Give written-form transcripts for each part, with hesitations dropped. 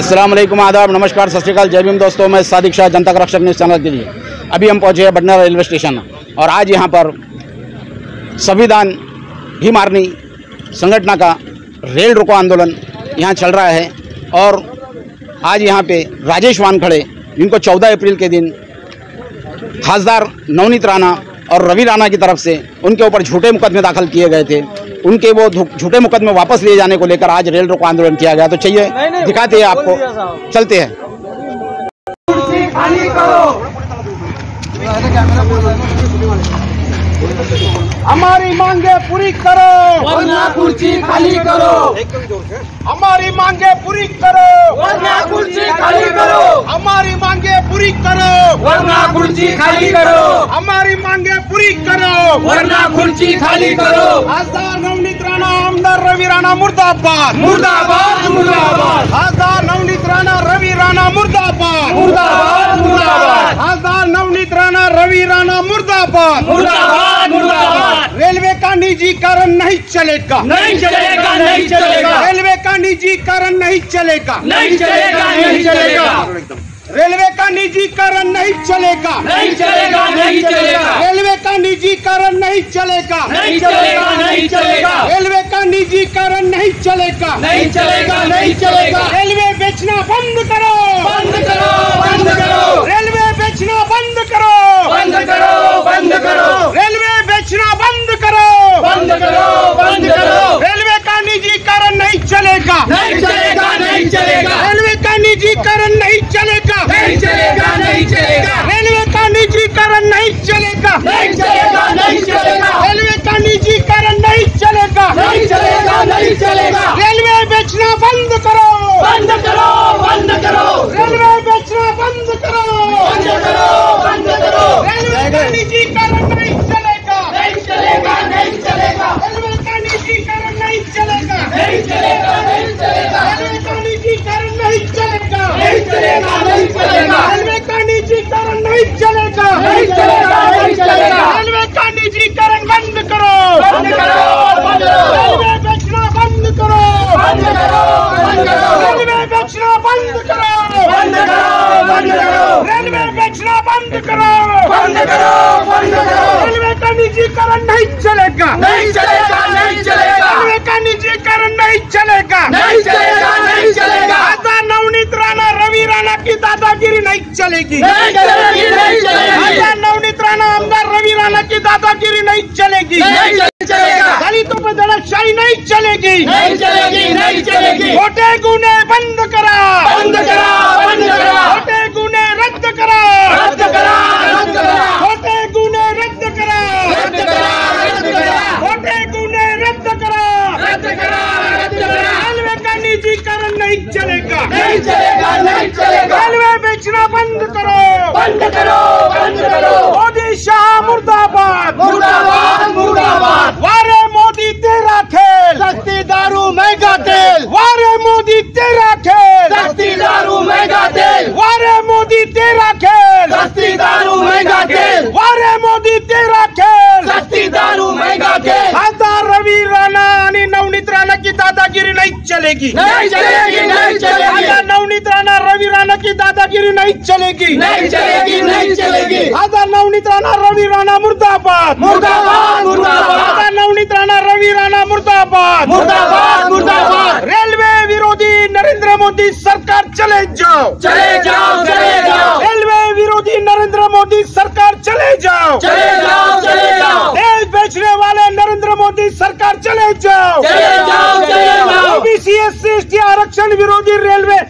अस्सलाम वालेकुम, आदाब, नमस्कार, सत श्री अकाल, जय भीम दोस्तों। मैं सादिक शाह, जनता का रक्षक न्यूज़ चैनल के लिए अभी हम पहुंचे हैं बटना रेलवे स्टेशन और आज यहां पर संविधान भीम आर्मी संगठन का रेल रोको आंदोलन यहां चल रहा है। और आज यहां पे राजेश वानखड़े, जिनको 14 अप्रैल के दिन खासदार नवनीत राणा और रवि राणा की तरफ से उनके ऊपर झूठे मुकदमे दाखिल किए गए थे, उनके वो झूठे मुकदमे वापस लिए जाने को लेकर आज रेल रोको आंदोलन किया गया। तो चाहिए दिखाते हैं आपको, चलते हैं। हमारी मांगे पूरी करो वरना कुर्सी खाली करो। हमारी मांगे पूरी करो वरना कुर्सी खाली करो। हमारी मांगे पूरी करो वरना कुर्सी खाली करो। हमारी मांगे पूरी करो वरना कुर्सी खाली करो। खासदार नवनीत राणा, आमदार रवि राणा मुर्दाबाद, मुर्दाबाद, मुर्दाबाद। खासदार नवनीत राणा, रवि राणा मुर्दाबाद, मुर्दाबाद, मुर्दाबाद। खासदार नवनीत राणा, रवि राणा मुर्दाबाद, मुर्दाबाद, मुर्दाबाद। रेलवे का निजीकरण नहीं चलेगा, नहीं चलेगा, नहीं चलेगा। रेलवे का निजीकरण नहीं चलेगा, नहीं चलेगा, नहीं चलेगा। रेलवे का निजीकरण नहीं चलेगा, नहीं चलेगा, नहीं चलेगा। रेलवे का निजीकरण नहीं चलेगा, नहीं चलेगा, नहीं चलेगा। रेलवे का निजीकरण नहीं चलेगा, नहीं चलेगा, नहीं चलेगा। रेलवे बेचना बंद करो, बंद करो, बंद करो। रेलवे बेचना बंद करो, बंद करो, बंद करो। रेलवे बेचना बंद करो, बंद करो, बंद करो। रेलवे का निजीकरण नहीं चलेगा, नहीं चलेगा, नहीं चलेगा। रेलवे का निजीकरण नहीं चलेगा, नहीं चलेगा, नहीं चलेगा। रेलवे का निजीकरण नहीं चलेगा, नहीं चलेगा, नहीं चलेगा। रेलवे का निजीकरण नहीं चलेगा, नहीं चलेगा, नहीं चलेगा। रेलवे बेचना बंद करो, बंद करो, बंद करो। रेलवे बेचना बंद करो, बंद करो, बंद करो। रेलवे का निजीकरण नहीं चलेगा, नहीं चलेगा, नहीं चलेगा। रेलवे का निजीकरण नहीं चलेगा, नहीं चलेगा, नहीं चलेगा। रेलवे का निजीकरण नहीं चलेगा, नहीं चलेगा, नहीं चलेगा। रेलवे का निजीकरण नहीं चलेगा, नहीं चलेगा, नहीं चलेगा। रेलवे का निजीकरण बंद करो, बंद करो, बंद करो। रेलवे बेचना बंद करो, बंद करो, बंद करो। रेलवे बेचना बंद करो, बंद करो, बंद करो। रेलवे बेचना बंद करो, बंद करो, बंद करो। रेलवे का निजीकरण नहीं चलेगा, नहीं चलेगा, नहीं चलेगा। रेलवे का निजीकरण नहीं चलेगा, नहीं चलेगा, नहीं चलेगा। खासदार नवनीत राणा, रवि राणा की दादागिरी नहीं चलेगी, नहीं चलेगी, नहीं चलेगी। खासदार नवनीत राणा, आमदार रवि राणा की दादागिरी नहीं चलेगी, नहीं चलेगा। दलितों पर दड़शाही नहीं चलेगी, नहीं चलेगी, नहीं चलेगी। छोटे गुने बंद करा, बंद करा, बंद करा। छोटे गुने रद्द करा, रद्द करा, रद्द करा। छोटे गुने रद्द करा, रद्द करा, रद्द करा। छोटे गुने रद्द करा, रद्द करा, रद्द करा। रेलवे का निजीकरण नहीं चलेगा, नहीं चलेगा, नहीं चलेगा। रेलवे बेचना बंद करो, बंद करो, बंद करो। मोदी शाह मुर्दाबाद, मुर्दाबाद, मुर्दाबाद। वारे मोदी तेरा खेल, सस्ती दारू महंगा तेल। वारे मोदी तेरा खेल, सस्ती दारू महंगा तेल। वारे मोदी तेरा खेल, सस्ती दारू महंगा तेल। वारे मोदी तेरा खेल, सस्ती दारू महंगा तेल। खासदार रवि राणा आणि नवनीत राणा की दादागिरी नहीं चलेगी, नहीं चलेगी, नहीं चलेगी। खासदार नवनीत राणा, रवि राणा की दादागिरी नहीं चलेगी, नहीं चलेगी, नहीं चलेगी। खासदार नवनीत राणा, रवि राणा मुर्दाबाद, मुर्दाबाद, मुर्दाबाद। खासदार नवनीत राणा, रवि राणा मुर्दाबाद, मुर्दाबाद, मुर्दाबाद। रेलवे विरोधी नरेंद्र मोदी सरकार चले जाओ, चले जाओ, चले जाओ। रेलवे विरोधी नरेंद्र मोदी सरकार चले जाओ, चले जाओ, चले जाओ। देश बेचने वाले नरेंद्र मोदी सरकार चले जाओ, चले जाओ, चले जाओ। ओबीसी SC ST आरक्षण विरोधी रेलवे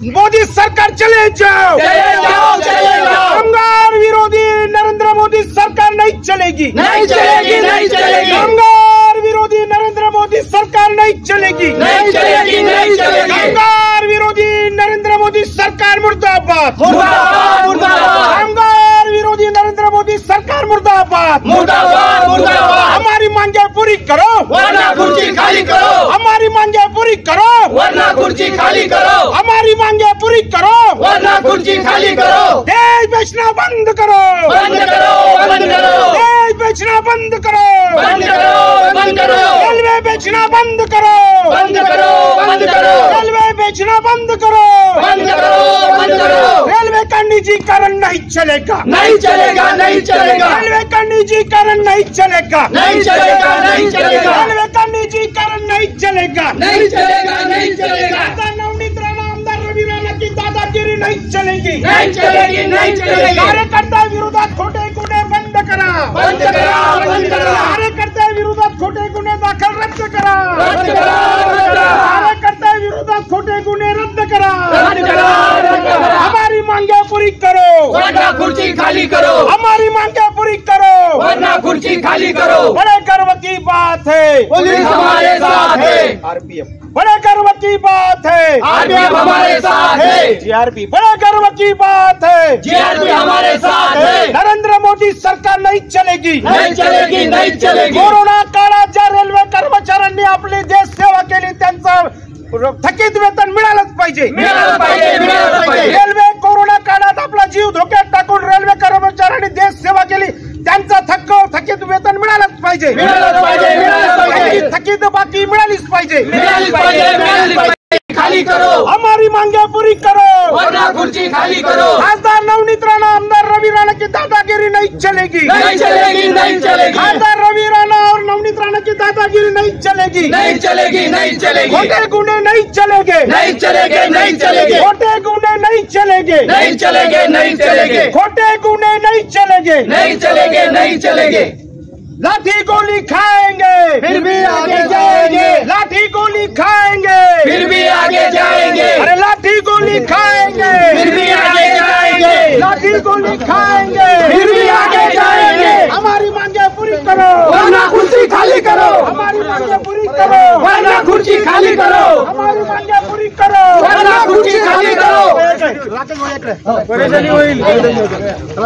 मोदी सरकार चले जाओ, चले जाओ, चले जाओ। कामगार विरोधी नरेंद्र मोदी सरकार नहीं चलेगी, नहीं चलेगी, नहीं चलेगी। कामगार विरोधी नरेंद्र मोदी सरकार नहीं चलेगी, नहीं चलेगी, नहीं चलेगी। कामगार विरोधी नरेंद्र मोदी सरकार मुर्दाबाद, मुर्दाबाद, मुर्दाबाद। कामगार विरोधी नरेंद्र मोदी सरकार मुर्दाबाद, मुर्दाबाद, मुर्दाबाद। हमारी मांगे पूरी करो वरना कुर्सी खाली करो। हमारी मांगे पूरी करो वरना कुर्सी खाली करो। हमारी मांगे पूरी करो वरना कुर्सी खाली करो। देश बेचना बंद करो, बंद करो, बंद करो। देश बेचना बंद करो, बंद करो, बंद करो। रेलवे बेचना बंद करो, बंद करो, बंद करो। रेलवे बेचना बंद करो, बंद करो, बंद करो। रेलवे का निजीकरण नहीं चलेगा, नहीं चलेगा, नहीं चलेगा। रेलवे का निजीकरण नहीं चलेगा, नहीं चलेगा, नहीं चलेगा। रेलवे का निजीकरण नहीं चलेगा, नहीं चलेगा, नहीं चलेगा। नवनीत राणा, आमदार रवि राणा की दादागिरी नहीं चलेगी, नहीं चलेगी, नहीं चलेगी। कार्यकर्ता विरोधात खोटे गुन्हे बंद करा, बंद करा, बंद करा। कार्यकर्ता विरोधात खोटे गुन्हे दाखल रद्द करा, रद्द करा, रद्द करा। कार्यकर्ता विरोधात खोटे गुन्हे रद्द करा, रद्द करा, रद्द करा। हमारी मांगे पूरी करो, वरना कुर्सी खाली करो। हमारी मांगे पूरी करो, वरना कुर्सी खाली करो। बड़े गर्व की बात है, पुलिस हमारे साथ है। आरपीएफ बड़े गर्व की बात है, आरपीएफ हमारे साथ है। जीआरपी बड़े गर्व की बात है, जीआरपी हमारे साथ है। नरेंद्र मोदी सरकार नहीं चलेगी, नहीं चलेगी, नहीं चलेगी। कोरोना काळात ज्या रेल्वे कर्मचाऱ्यांनी आपली देश सेवा केली त्यांचं थकीत वेतन मिळालंच पाहिजे, मिळालं पाहिजे, मिळालं पाहिजे। रेल्वे कोरोना काळात आपला जीव धोक्यात टाकून रेल्वे कर्मचाऱ्यांनी देश सेवा केली त्यांचं थकीत वेतन मिळालंच पाहिजे, मिळालंच पाहिजे, मिळालंच पाहिजे। थकीत बाकी मिळालीच पाहिजे, मिळालीच पाहिजे, मिळालीच पाहिजे। खाली करो, हमारी मांगे पूरी करो, वरना कुर्सी खाली करो। खासदार नवनीत राणा, आमदार रवि राणा की दादागिरी नहीं चलेगी, नहीं चलेगी, नहीं चलेगी। खासदार रवि राणा और नवनीत राणा की दादागिरी नहीं चलेगी, नहीं चलेगी, नहीं चलेगी। खोटे गुन्हे नहीं चलेंगे, नहीं चलेंगे, नहीं चलेंगे। खोटे गुन्हे नहीं चलेंगे, नहीं चलेंगे, नहीं चलेंगे। खोटे गुन्हे नहीं चलेंगे, नहीं चलेंगे, नहीं चलेंगे। लाठी गोली खाएंगे, फिर भी आगे जाएंगे। लाठी गोली खाएंगे, फिर भी आगे जाएंगे। अरे लाठी गोली खाएंगे, फिर भी आगे जाएंगे। लाठी गोली खाएंगे, फिर भी आगे जाएंगे। हमारी मांगे पूरी करो, वरना कुर्सी खाली करो। हमारी मांगे पूरी करो, वरना कुर्सी खाली करो। हमारी मांगे पूरी करो, वरना कुर्सी खाली करो। परेशानी होईल,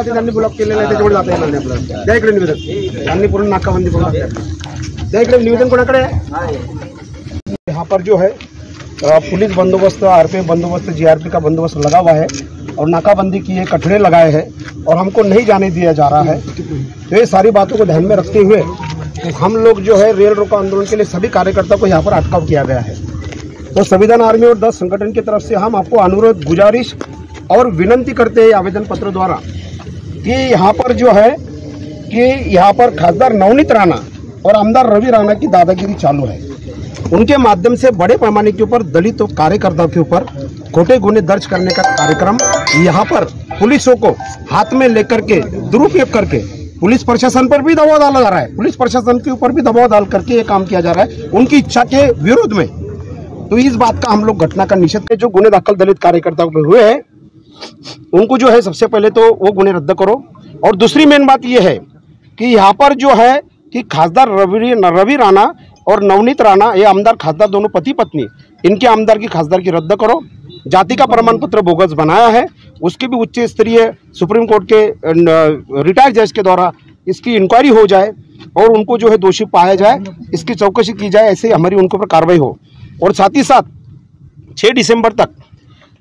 त्यांनी ब्लॉक केलेलं आहे, त्याच्यामुळे जाता येणार नाही आपल्याला। त्या इकडे निवेदन त्यांनी पूर्ण नाकाबंदी करून त्या इकडे निवेदन कोणाकडे आहे? यहाँ पर जो है पुलिस बंदोबस्त, आरपीएफ बंदोबस्त, जीआरपी का बंदोबस्त लगा हुआ है और नाकाबंदी की कठड़े लगाए हैं और हमको नहीं जाने दिया जा रहा है। तो ये सारी बातों को ध्यान में रखते हुए तो हम लोग जो है रेल रोको आंदोलन के लिए सभी कार्यकर्ताओं को यहाँ पर अटकाव किया गया है। तो संविधान आर्मी और 10 संगठन की तरफ से हम आपको अनुरोध, गुजारिश और विनंती करते हैं आवेदन पत्र द्वारा कि यहाँ पर जो है कि यहाँ पर खासदार नवनीत राणा और आमदार रवि राणा की दादागिरी चालू है। उनके माध्यम से बड़े पैमाने के ऊपर दलित कार्यकर्ताओं के ऊपर खोटे गुने दर्ज करने का कार्यक्रम यहाँ पर पुलिसों को हाथ में लेकर के दुरुपयोग करके पुलिस प्रशासन पर भी दबाव डाला जा रहा है, पुलिस प्रशासन के ऊपर भी दबाव डाल करके ये काम किया जा रहा है उनकी इच्छा के विरोध में। तो इस बात का हम लोग घटना का निषेध करते। जो गुने दाखिल दलित कार्यकर्ताओं पे हुए हैं उनको जो है सबसे पहले तो वो गुने रद्द करो। और दूसरी मेन बात ये है कि यहाँ पर जो है कि खासदार रवि राणा और नवनीत राणा, ये आमदार खासदार दोनों पति पत्नी, इनके आमदार की खासदार की रद्द करो। जाति का प्रमाण पत्र बोगस बनाया है, उसकी भी उच्च स्तरीय सुप्रीम कोर्ट के रिटायर्ड जज के द्वारा इसकी इंक्वायरी हो जाए और उनको जो है दोषी पाया जाए, इसकी चौकसी की जाए, ऐसे हमारी उनके ऊपर कार्रवाई हो। और साथ ही साथ 6 दिसंबर तक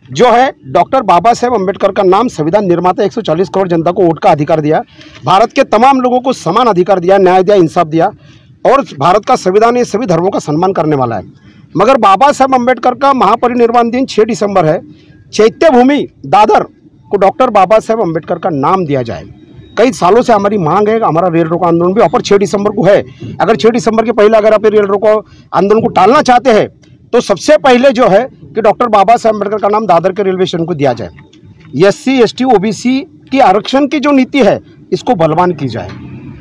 जो है डॉक्टर बाबा साहेब अम्बेडकर का नाम संविधान निर्माता 140 करोड़ जनता को वोट का अधिकार दिया, भारत के तमाम लोगों को समान अधिकार दिया, न्याय दिया, इंसाफ दिया और भारत का संविधान ये सभी धर्मों का सम्मान करने वाला है। मगर बाबा साहेब अम्बेडकर का महापरिनिर्वाण दिन 6 दिसंबर है, चैत्य भूमि दादर को डॉक्टर बाबा साहेब अम्बेडकर का नाम दिया जाए। कई सालों से हमारी मांग है, हमारा रेल रोको आंदोलन भी ऑफर 6 दिसंबर को है। अगर 6 दिसंबर के पहले अगर आप रेल रोको आंदोलन को टालना चाहते हैं तो सबसे पहले जो है कि डॉक्टर बाबा साहेब अम्बेडकर का नाम दादर के रेलवे स्टेशन को दिया जाए। SC ST OBC की आरक्षण की जो नीति है इसको बलवान की जाए।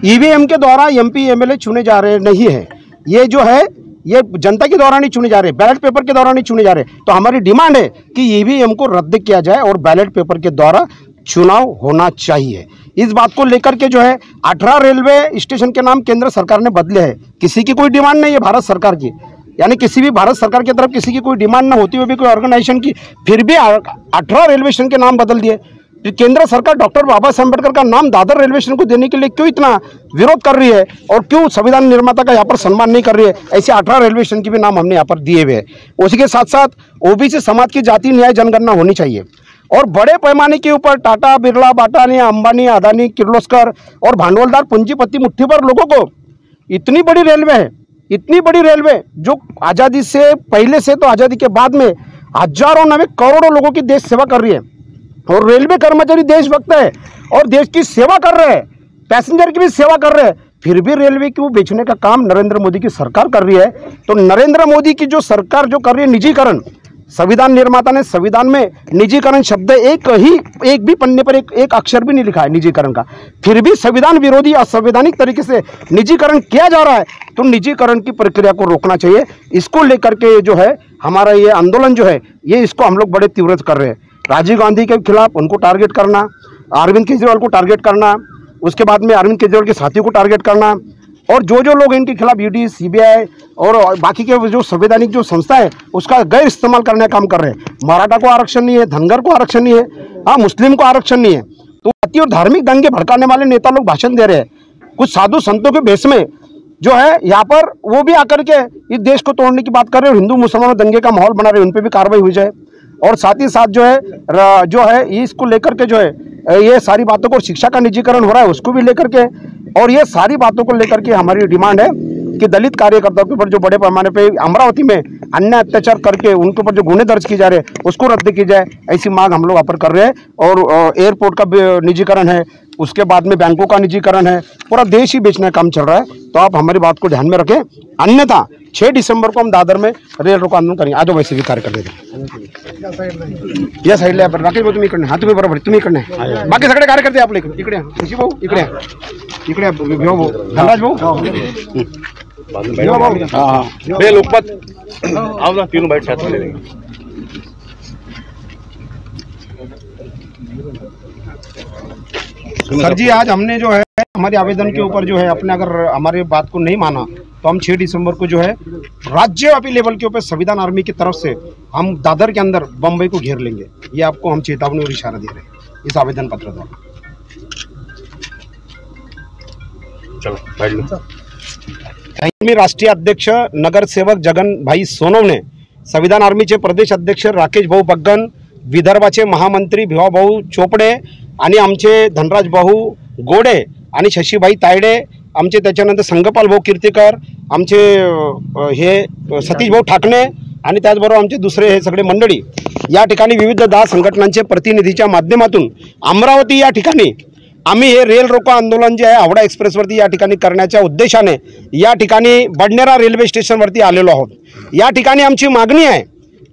EVM के द्वारा MP MLA चुने जा रहे नहीं है, ये जो है ये जनता के द्वारा नहीं चुने जा रहे, बैलेट पेपर के द्वारा नहीं चुने जा रहे। तो हमारी डिमांड है कि EVM को रद्द किया जाए और बैलेट पेपर के द्वारा चुनाव होना चाहिए। इस बात को लेकर के जो है 18 रेलवे स्टेशन के नाम केंद्र सरकार ने बदले हैं। किसी की कोई डिमांड नहीं है भारत सरकार की, यानी किसी भी भारत सरकार की तरफ किसी की कोई डिमांड न होती हुई भी कोई ऑर्गेनाइजेशन की, फिर भी 18 रेलवे स्टेशन के नाम बदल दिए। केंद्र सरकार डॉक्टर बाबा साहेब अम्बेडकर का नाम दादर रेलवे स्टेशन को देने के लिए क्यों इतना विरोध कर रही है और क्यों संविधान निर्माता का यहाँ पर सम्मान नहीं कर रही है? ऐसे 18 रेलवे स्टेशन के भी नाम हमने यहाँ पर दिए हुए हैं। उसी के साथ साथ OBC समाज की जाति न्याय जनगणना होनी चाहिए और बड़े पैमाने के ऊपर टाटा, बिरला, बाटानी, अंबानी, अदानी, किर्लोस्कर और भांडवलदार पूंजीपति मुट्ठी भर लोगों को इतनी बड़ी रेलवे है, इतनी बड़ी रेलवे जो आज़ादी से पहले से तो आज़ादी के बाद में हजारों नवे करोड़ों लोगों की देश सेवा कर रही है और रेलवे कर्मचारी देशभक्त है और देश की सेवा कर रहे हैं, पैसेंजर की भी सेवा कर रहे हैं, फिर भी रेलवे को बेचने का काम नरेंद्र मोदी की सरकार कर रही है। तो नरेंद्र मोदी की जो सरकार जो कर रही है निजीकरण, संविधान निर्माता ने संविधान में निजीकरण शब्द एक भी पन्ने पर एक अक्षर भी नहीं लिखा है निजीकरण का, फिर भी संविधान विरोधी असंवैधानिक तरीके से निजीकरण किया जा रहा है। तो निजीकरण की प्रक्रिया को रोकना चाहिए। इसको लेकर के जो है हमारा ये आंदोलन जो है ये इसको हम लोग बड़े तीव्र कर रहे हैं। राजीव गांधी के खिलाफ उनको टारगेट करना, अरविंद केजरीवाल को टारगेट करना, उसके बाद में अरविंद केजरीवाल के साथियों को टारगेट करना, और जो लोग इनके खिलाफ ईडी, सीबीआई और बाकी के जो संवैधानिक जो संस्था है उसका गैर इस्तेमाल करने का काम कर रहे हैं। मराठा को आरक्षण नहीं है, धनगर को आरक्षण नहीं है, हाँ मुस्लिम को आरक्षण नहीं है। तो जाति और धार्मिक दंगे भड़काने वाले नेता लोग भाषण दे रहे हैं, कुछ साधु संतों के भेष में जो है यहाँ पर वो भी आकर के इस देश को तोड़ने की बात कर रहे हैं, हिंदू मुसलमानों दंगे का माहौल बना रहे हैं, उन पर भी कार्रवाई हुई जाए। और साथ ही साथ जो है इसको लेकर के जो है ये सारी बातों को, शिक्षा का निजीकरण हो रहा है उसको भी लेकर के, और ये सारी बातों को लेकर के हमारी डिमांड है कि दलित कार्यकर्ताओं के ऊपर जो बड़े पैमाने पे अमरावती में अन्याय अत्याचार करके उनके ऊपर जो गुने दर्ज किए जा रहे हैं उसको रद्द की जाए, ऐसी मांग हम लोग यहाँ पर कर रहे हैं। और एयरपोर्ट का निजीकरण है, उसके बाद में बैंकों का निजीकरण है, पूरा देश ही बेचने का काम चल रहा है। तो आप हमारी बात को ध्यान में रखें, अन्यथा 6 दिसंबर को हम दादर में रेल रोको आंदोलन करेंगे। आज वैसे भी कार्य कर या साईडला राकेश भाऊ तुम्ही इकडे, हा तुम्ही बरोबर तुम्ही इकडे, बाकी सगळे कार्यकर्ते आपले इकडे, खुशी भाऊ इकडे, इकडे भाऊ, धनराज भाऊ, लोकमत आओ ना, तीनों बैठ साथ में ले लेंगे। सर जी आज हमने जो है हमारे आवेदन के ऊपर जो है अपने अगर हमारी बात को नहीं माना तो हम 6 दिसंबर को जो है राज्यव्यापी लेवल के ऊपर संविधान आर्मी की तरफ से हम दादर के अंदर बम्बई को घेर लेंगे। ये आपको हम चेतावनी और इशारा दे रहे हैं इस आवेदन पत्र द्वारा। चलो मी राष्ट्रीय अध्यक्ष नगरसेवक जगन भाई सोनवणे, संविधान आर्मीचे प्रदेश अध्यक्ष राकेश भाऊ बग्गन, विदर्भाचे महामंत्री भिवा भाऊ चोपडे आणि आमचे धनराज भाऊ गोडे आणि शशीबाई तायडे, आमचे त्याच्यानंतर संगपाल भाऊ कीर्तीकर, आमचे हे सतीश भाऊ ठाकणे आणि त्याचबरोबर आमचे दुसरे हे सगळे मंडळी या ठिकाणी विविध 10 संघटनांचे प्रतिनिधीच्या माध्यमातून अमरावती या ठिकाणी आम्ही हे रेल रोको आंदोलन जे आहे हावडा एक्सप्रेसवरती या ठिकाणी करण्याच्या उद्देशाने या ठिकाणी बडनेरा रेल्वे स्टेशनवरती आलेलो आहोत। या ठिकाणी आमची मागणी आहे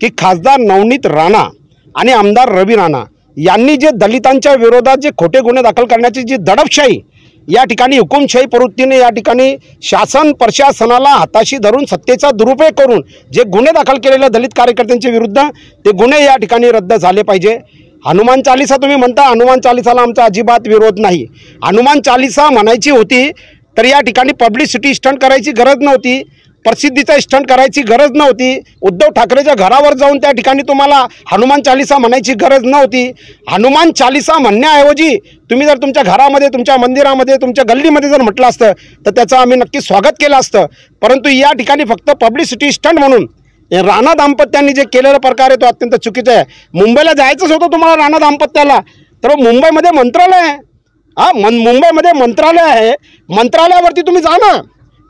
की खासदार नवनीत राणा आणि आमदार रवी राणा यांनी जे दलितांच्या विरोधात जे खोटे गुन्हे दाखल करण्याची जी दडपशाही या ठिकाणी हुकुमशाही प्रवृत्तीने या ठिकाणी शासन प्रशासनाला हाताशी धरून सत्तेचा दुरुपयोग करून जे गुन्हे दाखल केलेले दलित कार्यकर्त्यांच्या विरुद्ध ते गुन्हे या ठिकाणी रद्द झाले पाहिजे। हनुमान चालीसा तुम्ही म्हणता, हनुमान चालीसाला आमचा अजिबात विरोध नाही। हनुमान चालीसा म्हणायची होती तर या ठिकाणी पब्लिसिटी स्टंट करायची गरज नव्हती, प्रसिद्धीचा स्टंट करायची गरज नव्हती, उद्धव ठाकरेच्या घरावर जाऊन त्या ठिकाणी तुम्हाला हनुमान चालीसा म्हणायची गरज नव्हती। हनुमान चालीसा म्हणण्याऐवजी तुम्ही जर तुमच्या घरामध्ये, तुमच्या मंदिरामध्ये, तुमच्या गल्लीमध्ये जर म्हटलं असतं तर त्याचं आम्ही नक्की स्वागत केलं असतं। परंतु या ठिकाणी फक्त पब्लिसिटी स्टंट म्हणून राणा दाम्पत्यांनी जे केलेला प्रकार आहे तो अत्यंत चुकीचा आहे। मुंबईला जायचंच होतं तुम्हाला राणा दाम्पत्याला, तर मुंबईमध्ये मंत्रालय आहे, मुंबईमध्ये मंत्रालय आहे, मंत्रालयावरती तुम्ही जा ना।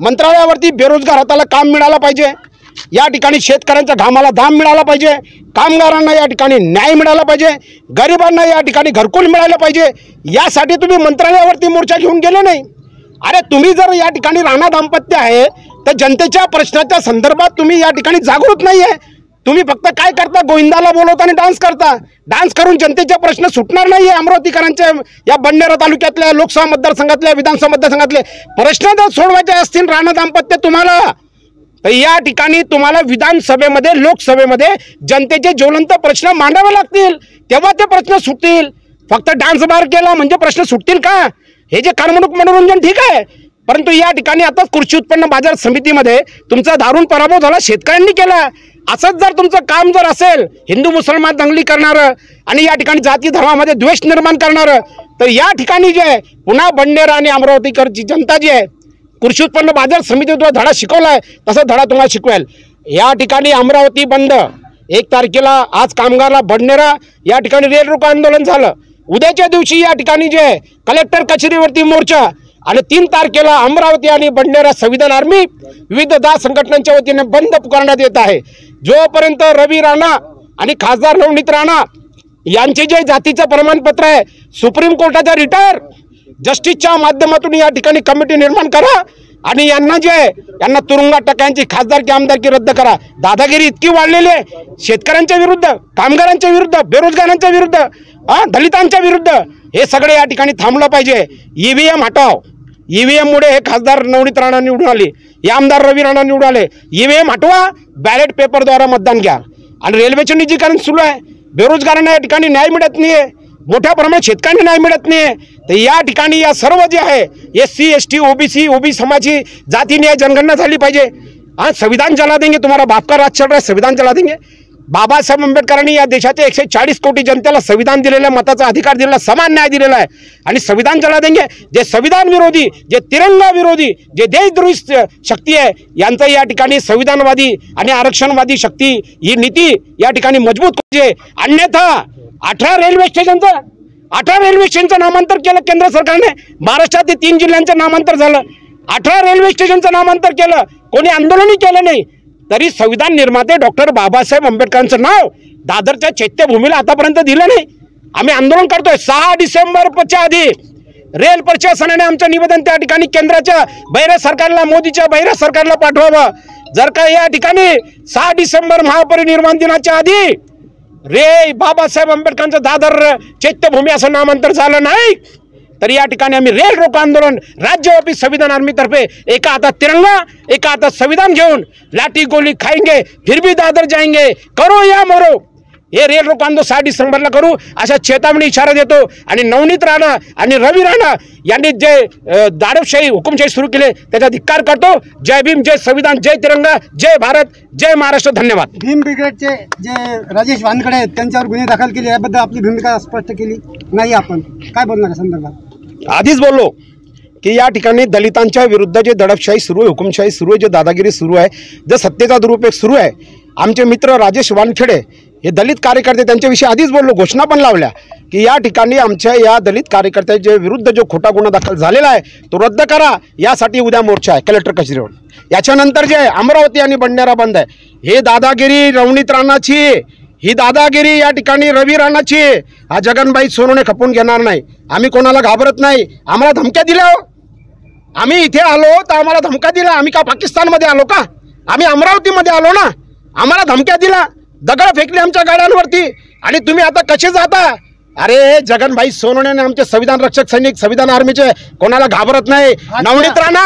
मंत्रालयावरती बेरोजगार हाताला काम मिळालं पाहिजे, या ठिकाणी शेतकऱ्यांच्या घामाला दाम मिळाला पाहिजे, कामगारांना या ठिकाणी न्याय मिळाला पाहिजे, गरिबांना या ठिकाणी घरकुल मिळालं पाहिजे। यासाठी तुम्ही मंत्रालयावरती मोर्चा घेऊन गेले नाही। अरे तुम्ही जर या ठिकाणी राणा दाम्पत्य आहे तर जनतेच्या प्रश्नाच्या संदर्भात तुम्ही या ठिकाणी जागृत नाही आहे। तुम्ही फक्त काय करता, गोविंदाला बोलवता आणि डान्स करता, डान्स करून जनतेचे प्रश्न सुटणार नाही आहे। अमरावतीकरांच्या या बडनेरा तालुक्यातल्या लोकसभा मतदारसंघातल्या विधानसभा मतदारसंघातले प्रश्न जर सोडवायचे असतील राणा दाम्पत्य तुम्हाला, तर या ठिकाणी तुम्हाला विधानसभेमध्ये लोकसभेमध्ये जनतेचे ज्वलंत प्रश्न मांडावे लागतील, तेव्हा ते प्रश्न सुटतील। फक्त डान्स बार केला म्हणजे प्रश्न सुटतील का? हे जे करमणूक मनोरंजन ठीक आहे, परंतु या ठिकाणी आता कृषी उत्पन्न बाजार समितीमध्ये तुमचा दारुण पराभव झाला, शेतकऱ्यांनी केला। असंच जर तुमचं काम जर असेल हिंदू मुसलमान दंगली करणारं आणि या ठिकाणी जाती धर्मामध्ये द्वेष निर्माण करणारं, तर या ठिकाणी जे आहे पुन्हा बडनेरा आणि अमरावतीकरची जनता जी आहे कृषी उत्पन्न बाजार समितीवर धडा शिकवलाय तसा धडा तुम्हाला शिकवेल। या ठिकाणी अमरावती बंद 1 तारखेला, आज कामगारला बडनेरा या ठिकाणी रेल रोको आंदोलन झालं, उद्याच्या दिवशी या ठिकाणी जे आहे कलेक्टर कचेरीवरती मोर्चा, आणि 3 तारखेला अमरावती आणि बडनेरा संविधान आर्मी विविध 10 संघटनांच्या वतीने बंद पुकारण्यात येत आहे। जोपर्यंत रवी राणा आणि खासदार नवनीत राणा यांचे जे जातीचं प्रमाणपत्र आहे, सुप्रीम कोर्टाचा रिटायर जस्टिसच्या माध्यमातून या ठिकाणी कमिटी निर्माण करा आणि यांना तुरुंगात टाकायची, खासदारकी आमदारकी रद्द करा. दादागिरी इतकी वाढलेली आहे, शेतकऱ्यांच्या विरुद्ध, कामगारांच्या विरुद्ध, बेरोजगारांच्या विरुद्ध, दलितांच्या विरुद्ध, हे सगळे या ठिकाणी थांबलं पाहिजे. ईव्हीएम हटाव. ईव्हीएम मुळे हे खासदार नवनीत राणा निवडून आले, हे आमदार रवी राणा निवडून आले. ईव्हीएम हटवा, बॅलेट पेपरद्वारा मतदान घ्या. आणि रेल्वेचे निजीकरण सुरू आहे, बेरोजगारांना या ठिकाणी न्याय मिळत नाहीये, मोठ्या प्रमाणात शेतकऱ्यांना न्याय मिळत नाहीये. तर या ठिकाणी या सर्व जे आहे SC ST OBC समाजाची जाती न्याय जनगणना झाली पाहिजे. संविधान चला देंगे, तुम्हारा बाप का राज चल रहा है, संविधान चला देंगे. बाबासाहेब आंबेडकरांनी या देशाच्या 140 कोटी जनतेला संविधान दिलेला, मताचा अधिकार दिलेला, समान न्याय दिलेला आहे. आणि संविधान चला देंगे, जे संविधान विरोधी, जे तिरंगा विरोधी, जे देशद्रोही शक्ती आहे, यांचं या ठिकाणी संविधानवादी आणि आरक्षणवादी शक्ती ही नीती या ठिकाणी मजबूत पाहिजे. अन्यथा 18 रेल्वे स्टेशनचं नामांतर केलं केंद्र सरकारने. महाराष्ट्रातील 3 जिल्ह्यांचं नामांतर झालं, 18 रेल्वे स्टेशनचं नामांतर केलं, कोणी आंदोलनही केलं नाही. तरी संविधान निर्माते डॉक्टर बाबासाहेब आंबेडकरांचं नाव दादरच्या चैत्यभूमीला आतापर्यंत दिलं नाही. आम्ही आंदोलन करतोय. 6 डिसेंबरच्या आधी रेल प्रशासनाने आमचं निवेदन त्या ठिकाणी केंद्राच्या बहिरे सरकारला, मोदीच्या बहिरे सरकारला पाठवावं. जर का या ठिकाणी 6 डिसेंबर महापरिनिर्वाण दिनाच्या आधी बाबासाहेब आंबेडकरांचं दादर चैत्यभूमी असं नामांतर झालं नाही, तर या ठिकाणी आम्ही रेल रोको आंदोलन राज्यव्यापी संविधान आर्मीतर्फे एका हातात तिरंगा, एका हातात संविधान घेऊन लाठी गोली खाएंगे, फिर भी दादर जाएंगे, करो या मरो, हे रेल रोको आंदोलन 6 डिसेंबरला करू अशा चेतावणी इशारा देतो. आणि नवनीत राणा आणि रवी राणा यांनी जे दाडपशाही हुकुमशाही सुरू केले त्याचा धिक्कार करतो. जय भीम, जय संविधान, जय तिरंगा, जय भारत, जय महाराष्ट्र. धन्यवाद. भीम ब्रिगेडचे जे राजेश वानखडे आहेत त्यांच्यावर गुन्हे दाखल केले, याबद्दल आपली भूमिका स्पष्ट केली नाही. आपण काय बोलणार या संदर्भात? आधीच बोललो की या ठिकाणी दलितांच्या विरुद्ध जे दडपशाही सुरू आहे, हुकुमशाही सुरू आहे, जे दादागिरी सुरू आहे, जे सत्तेचा दुरुपयोग सुरू आहे. आमचे मित्र राजेश वानखेडे हे दलित कार्यकर्ते, त्यांच्याविषयी आधीच बोललो, घोषणा पण लावल्या की या ठिकाणी आमच्या या दलित कार्यकर्त्याच्या विरुद्ध जो खोटा गुन्हा दाखल झालेला आहे तो रद्द करा, यासाठी उद्या मोर्चा आहे कलेक्टर कचेरीवर. याच्यानंतर जे अमरावती आणि बंडारा बंद आहे, हे दादागिरी नवनीत राणाची, ही दादागिरी या ठिकाणी रवी राणाची. हा जगनभाई सोनवणे खपून घेणार नाही. आम्ही कोणाला घाबरत नाही. आम्हाला धमक्या दिल्या, आम्ही इथे आलो तर आम्हाला धमक्या दिला. आम्ही का पाकिस्तानमध्ये आलो का? आम्ही अमरावतीमध्ये आलो ना. आम्हाला धमक्या दिला, दगड फेकले आमच्या गाड्यांवरती. आणि तुम्ही आता कसे जाता? अरे जगनभाई सोनवणे आमचे संविधान रक्षक सैनिक, संविधान आर्मीचे, कोणाला घाबरत नाही. नवनीत राणा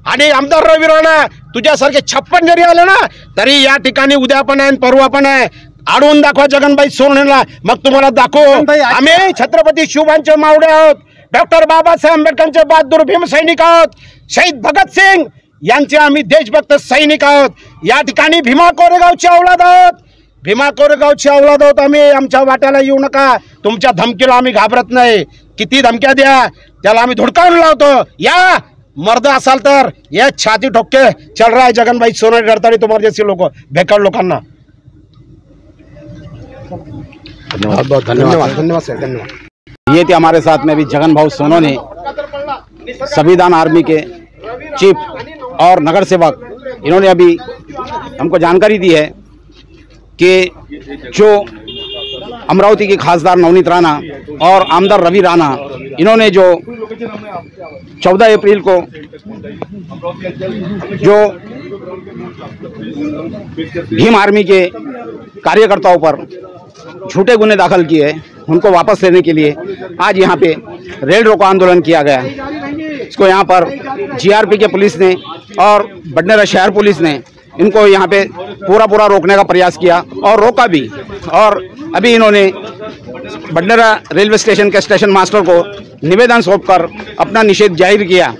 आणि आमदार रवी राणा तुझ्यासारखे 56 जरी आले ना तरी या ठिकाणी उद्या पण आहे, परवा पण आहे. अडवून दाखवा जगनभाई सोनवणेला, मग तुम्हाला दाखवू. आम्ही छत्रपती शिवबांचे मावळे आहोत, डॉक्टर बाबासाहेब आंबेडकरांचे बहादूर भीम सैनिक आहोत, शहीद भगतसिंग यांचे आम्ही देशभक्त सैनिक आहोत. या ठिकाणी भीमा कोरेगावची औलाद आहोत, भीमा कोरेगावची औलाद आहोत आम्ही. आमच्या वाट्याला येऊ नका. तुमच्या धमकीला आम्ही घाबरत नाही. किती धमक्या द्या, त्याला आम्ही धुडकावून लावतो. या मर्द असाल तर ये छाती ठोके चल रहा है जगनभाई सोनवणे, डरता नहीं तुम्हारे जैसे लोग बेकार लोकांना. बहुत बहुत धन्यवाद. धन्यवाद सर, धन्यवाद. ये थे हमारे साथ में अभी जगन भाऊ सोनवणे, संविधान आर्मी के चीफ और नगर सेवक. इन्होंने अभी हमको जानकारी दी है कि जो अमरावती के खासदार नवनीत राणा और आमदार रवि राणा, इन्होंने जो 14 अप्रैल को जो भीम आर्मी के कार्यकर्ताओं पर झूठे गुने दाखल किए, उनको वापस लेने के लिए आज यहाँ पे रेल रोको आंदोलन किया गया. इसको यहाँ पर GRP के पुलिस ने और बडनेरा शहर पुलिस ने इनको यहाँ पे पूरा रोकने का प्रयास किया और रोका भी. और अभी इन्होंने बडनेरा रेलवे स्टेशन के स्टेशन मास्टर को निवेदन सौंपकर अपना निषेध जाहिर किया.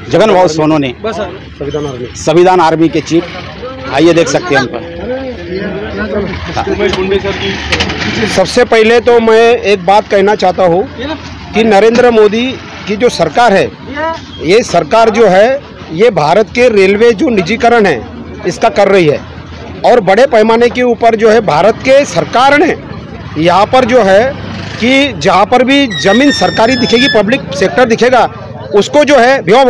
जगन भाऊ सोनवणे, संविधान आर्मी के चीफ, आइए देख सकते हैं हम पर. सबसे पहले तो मैं एक बात कहना चाहता हूँ कि नरेंद्र मोदी की जो सरकार है, ये सरकार जो है ये भारत के रेलवे जो निजीकरण है इसका कर रही है. और बड़े पैमाने के ऊपर जो है भारत के सरकार ने यहाँ पर जो है कि जहाँ पर भी ज़मीन सरकारी दिखेगी, पब्लिक सेक्टर दिखेगा, उसको जो है भिवा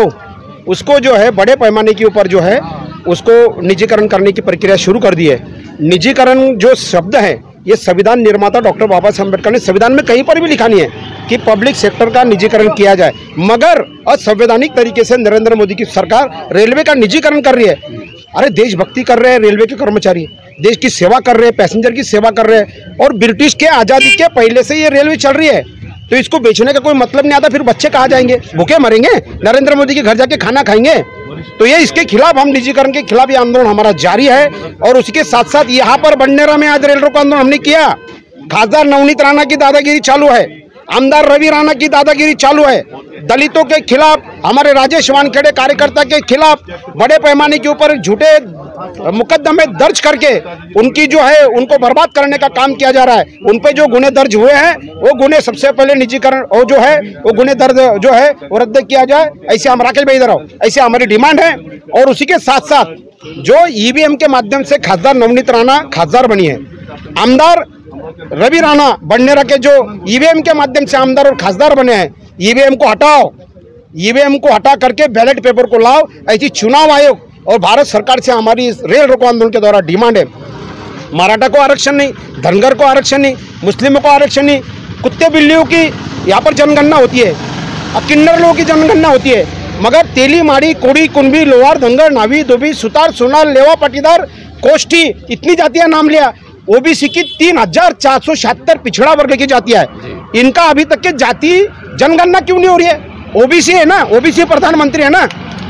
उसको जो है बड़े पैमाने के ऊपर जो है उसको निजीकरण करने की प्रक्रिया शुरू कर दी है। निजीकरण जो शब्द है ये संविधान निर्माता डॉक्टर बाबा साहब अम्बेडकर ने संविधान में कहीं पर भी लिखा नहीं है कि पब्लिक सेक्टर का निजीकरण किया जाए, मगर असंवैधानिक तरीके से नरेंद्र मोदी की सरकार रेलवे का निजीकरण कर रही है। अरे देशभक्ति कर रहे हैं रेलवे के कर्मचारी, देश की सेवा कर रहे हैं, पैसेंजर की सेवा कर रहे हैं, और ब्रिटिश के आज़ादी के पहले से ये रेलवे चल रही है, तो इसको बेचने का कोई मतलब नहीं आता। फिर बच्चे कहाँ जाएंगे, भूखे मरेंगे, नरेंद्र मोदी के घर जाके खाना खाएंगे? तो ये इसके खिलाफ, हम निजीकरण के खिलाफ ये आंदोलन हमारा जारी है। और उसके साथ साथ यहाँ पर बडनेरा में आज रेल रोको आंदोलन हमने किया। खासदार नवनीत राणा की दादागिरी चालू है, आमदार रवि राणा की दादागिरी चालू है, दलितों के खिलाफ, हमारे राजेश वानखेड़े कार्यकर्ता के खिलाफ बड़े पैमाने के ऊपर झूठे मुकदमे दर्ज करके उनकी जो है उनको बर्बाद करने का काम किया जा रहा है। उन पे जो गुने दर्ज हुए हैं वो गुने सबसे पहले निजीकरण और जो है वो गुने दर्ज जो है वो रद्द किया जाए, ऐसे हम राकेश भाई इधर आओ, ऐसे हमारी डिमांड है। और उसी के साथ साथ जो ईवीएम के माध्यम से खासदार नवनीत राणा खासदार बनी है, आमदार रवि राणा बडनेरा के जो ईवीएम के माध्यम से आमदार और खासदार बने हैं, ईवीएम को हटाओ, ईवीएम को हटा करके बैलेट पेपर को लाओ। ऐसी चुनाव आयोग और भारत सरकार से हमारी इस रेल रोको आंदोलन के द्वारा डिमांड है। मराठा को आरक्षण नहीं, धनगर को आरक्षण नहीं, मुस्लिमों को आरक्षण नहीं, कुत्ते बिल्लियों की यहाँ पर जनगणना होती है, किन्नर लोगों की जनगणना होती है, मगर तेली माड़ी कोड़ी कुंभी लोहार धनगर नावी धोबी सुतार सोनार लेवा पटीदार कोष्ठी इतनी जातियां नाम लिया। ओबीसी की 3476 पिछड़ा वर्ग की जातियां है, इनका अभी तक के जाति जनगणना क्यों नहीं हो रही है? ओबीसी है ना, ओबीसी प्रधानमंत्री है ना,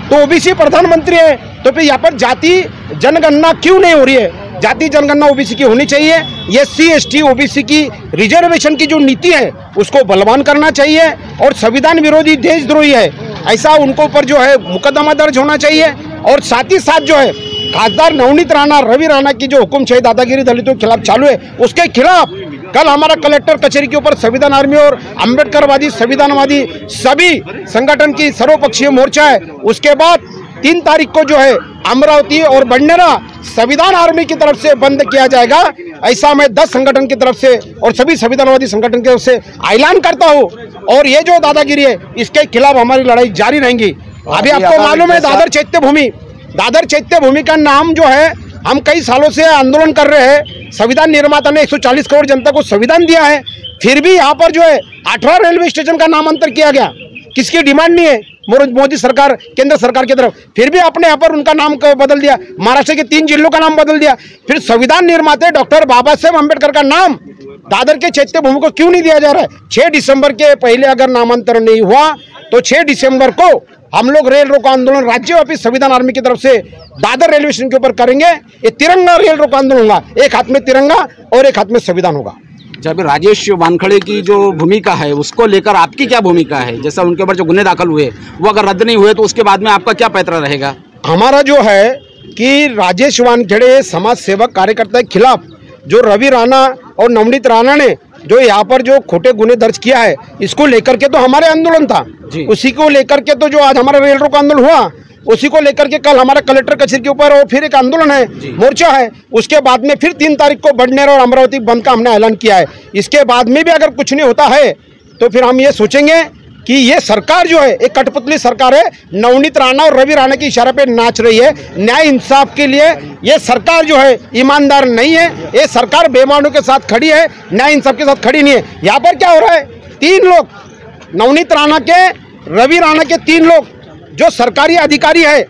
तो ओबीसी प्रधानमंत्री है तो फिर यहाँ पर जाति जनगणना क्यों नहीं हो रही है? जाति जनगणना ओबीसी की होनी चाहिए। एससी एसटी ओबीसी की रिजर्वेशन की जो नीति है उसको बलवान करना चाहिए, और संविधान विरोधी देशद्रोही है ऐसा उनको ऊपर जो है मुकदमा दर्ज होना चाहिए। और साथ ही साथ जो है खासदार नवनीत राणा रवि राणा की जो हुकुमशाही दादागिरी दलितों के खिलाफ चालू है उसके खिलाफ कल हमारा कलेक्टर कचहरी के ऊपर संविधान आर्मी और अम्बेडकरवादी संविधानवादी सभी संगठन की सर्वपक्षीय मोर्चा है। उसके बाद 3 तारीख को जो है अमरावती और बडनेरा संविधान आर्मी की तरफ से बंद किया जाएगा, ऐसा मैं 10 संगठन की तरफ से और सभी संविधानवादी संगठन की तरफ से ऐलान करता हूं। और ये जो दादागिरी है इसके खिलाफ हमारी लड़ाई जारी रहेंगी। अभी आपको मालूम है दादर चैत्य भूमि का नाम जो है हम कई सालों से आंदोलन कर रहे हैं। संविधान निर्माता ने 140 करोड़ जनता को संविधान दिया है, फिर भी यहाँ पर जो है 18 रेलवे स्टेशन का नामांतर किया गया। किसकी डिमांड नहीं है? मोदी सरकार, केंद्र सरकार की तरफ, फिर भी आपने यहाँ पर उनका नाम बदल दिया। महाराष्ट्र के 3 जिलों का नाम बदल दिया। फिर संविधान निर्माता डॉक्टर बाबा साहेब अम्बेडकर का नाम दादर के चैत्य भूमि को क्यों नहीं दिया जा रहा है? 6 दिसंबर के पहले अगर नामांतरण नहीं हुआ तो 6 दिसंबर को हम लोग रेल रोको आंदोलन राज्यव्यापी संविधान आर्मी की तरफ से दादर रेलवे स्टेशन के ऊपर करेंगे। ये तिरंगा रेल रोको आंदोलन होगा, एक हाथ में तिरंगा और एक हाथ में संविधान होगा। जब राजेश वानखेड़े की जो भूमिका है उसको लेकर आपकी क्या भूमिका है? जैसा उनके ऊपर जो गुने दाखिल हुए वो अगर रद्द नहीं हुए तो उसके बाद में आपका क्या पैतरा रहेगा? हमारा जो है कि राजेश वानखेड़े समाज सेवक कार्यकर्ता के खिलाफ जो रवि राणा और नवनीत राणा ने जो यहाँ पर जो खोटे गुने दर्ज किया है इसको लेकर के तो हमारे आंदोलन था, उसी को लेकर के तो जो आज हमारा रेल रोको आंदोलन हुआ उसी को लेकर के कल हमारा कलेक्टर कचहरी के ऊपर और फिर एक आंदोलन है, मोर्चा है। उसके बाद में फिर 3 तारीख को बडनेरा और अमरावती बंद का हमने ऐलान किया है। इसके बाद में भी अगर कुछ नहीं होता है तो फिर हम ये सोचेंगे कि ये सरकार जो है एक कठपुतली सरकार है, नवनीत राणा और रवि राणा की इशारे पे नाच रही है। न्याय इंसाफ के लिए ये सरकार जो है ईमानदार नहीं है, ये सरकार बेईमानों के साथ खड़ी है, न्याय इंसाफ के साथ खड़ी नहीं है। यहाँ पर क्या हो रहा है, 3 लोग नवनीत राणा के रवि राणा के 3 लोग जो सरकारी अधिकारी है,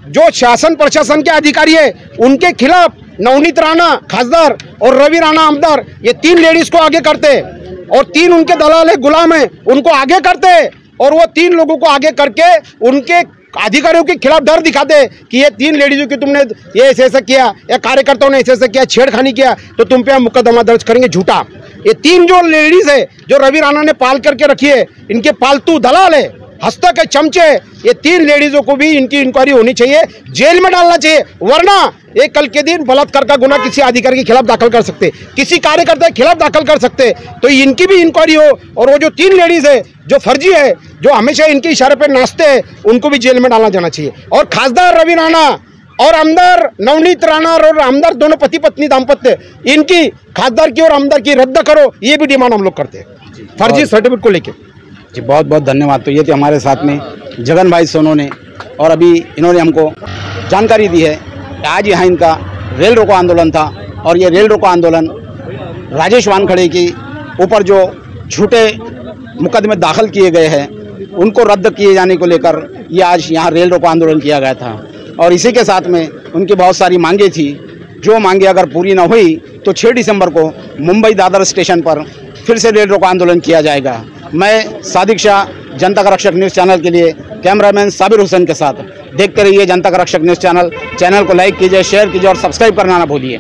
जो शासन प्रशासन के अधिकारी है, उनके खिलाफ नवनीत राणा खासदार और रवि राणा आमदार ये 3 लेडीज को आगे करते और 3 उनके दलाल है, गुलाम है, उनको आगे करते और वो 3 लोगों को आगे करके उनके अधिकारियों के खिलाफ डर दिखाते कि ये 3 लेडीजों की तुमने ये ऐसे किया या कार्यकर्ताओं ने ऐसे किया, छेड़खानी किया तो तुम पे हम मुकदमा दर्ज करेंगे। झूठा। ये 3 जो लेडीज है जो रवि राणा ने पाल करके रखी है, इनके पालतू दलाल है, हस्तक है, चमचे, ये 3 लेडीजों को भी इनकी इंक्वायरी होनी चाहिए, जेल में डालना चाहिए, वरना एक कल के दिन बलात्कार का गुना किसी अधिकारी के खिलाफ दाखिल कर सकते, किसी कार्यकर्ता के खिलाफ दाखिल कर सकते, तो इनकी भी इंक्वायरी हो। और वो जो 3 लेडीज है जो फर्जी है, जो हमेशा इनके इशारे पर नाचते हैं, उनको भी जेल में डालना जाना चाहिए। और खासदार रवि राणा और आमदार नवनीत राणा और आमदार दोनों पति पत्नी दाम्पत्य, इनकी खासदार की और आमदार की रद्द करो, ये भी डिमांड हम लोग करते हैं फर्जी सर्टिफिकेट को लेकर। जी बहुत बहुत धन्यवाद। तो ये थे हमारे साथ में जगन भाई सोनो ने, और अभी इन्होंने हमको जानकारी दी है कि आज यहाँ इनका रेल रोको आंदोलन था और ये रेल रोको आंदोलन राजेश वानखड़े के ऊपर जो झूठे मुकदमे दाखिल किए गए हैं उनको रद्द किए जाने को लेकर ये आज यहाँ रेल रोको आंदोलन किया गया था। और इसी के साथ में उनकी बहुत सारी मांगे थी, जो मांगे अगर पूरी न हुई तो 6 दिसंबर को मुंबई दादर स्टेशन पर फिर से रेल रोको आंदोलन किया जाएगा। मैं सादिक शाह, जनता का रक्षक न्यूज़ चैनल के लिए कैमरामैन साबिर हुसैन के साथ। देखते रहिए जनता का रक्षक न्यूज़ चैनल को लाइक कीजिए, शेयर कीजिए और सब्सक्राइब करना ना भूलिए।